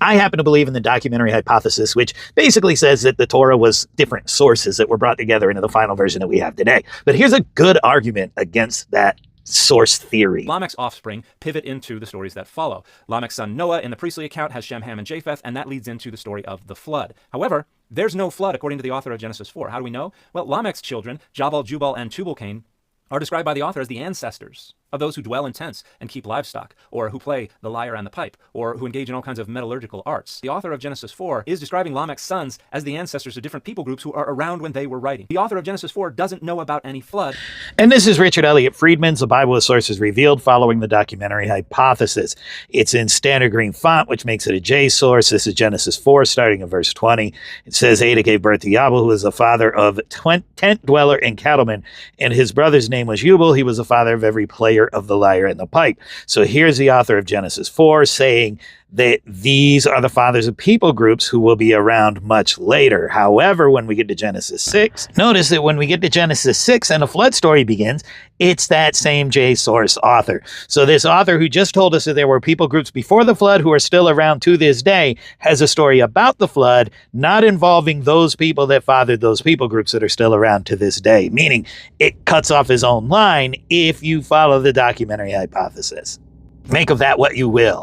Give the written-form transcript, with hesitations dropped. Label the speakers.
Speaker 1: I happen to believe in the documentary hypothesis, which basically says that the Torah was different sources that were brought together into the final version that we have today. But here's a good argument against that source theory.
Speaker 2: Lamech's offspring pivot into the stories that follow. Lamech's son Noah in the priestly account has Shem, Ham, and Japheth, and that leads into the story of the flood. However, there's no flood according to the author of Genesis 4. How do we know? Well, Lamech's children, Jabal, Jubal, and Tubal-Cain, are described by the author as the ancestors of those who dwell in tents and keep livestock, or who play the lyre and the pipe, or who engage in all kinds of metallurgical arts. The author of Genesis 4 is describing Lamech's sons as the ancestors of different people groups who are around when they were writing. The author of Genesis 4 doesn't know about any flood.
Speaker 1: And this is Richard Elliott Friedman's The Bible as Sources Revealed, following the documentary hypothesis. It's in standard green font, which makes it a J source. This is Genesis 4, starting in verse 20. It says, Ada gave birth to Yabal, who was the father of tent dweller and cattleman, and his brother's name was Jubal. He was the father of every player of the lyre and the pipe. So here's the author of Genesis 4 saying that these are the fathers of people groups who will be around much later. However, when we get to Genesis 6, notice that when we get to Genesis 6 and the flood story begins, it's that same J source author. So this author who just told us that there were people groups before the flood who are still around to this day has a story about the flood, not involving those people that fathered those people groups that are still around to this day, meaning it cuts off his own line if you follow the documentary hypothesis. Make of that what you will.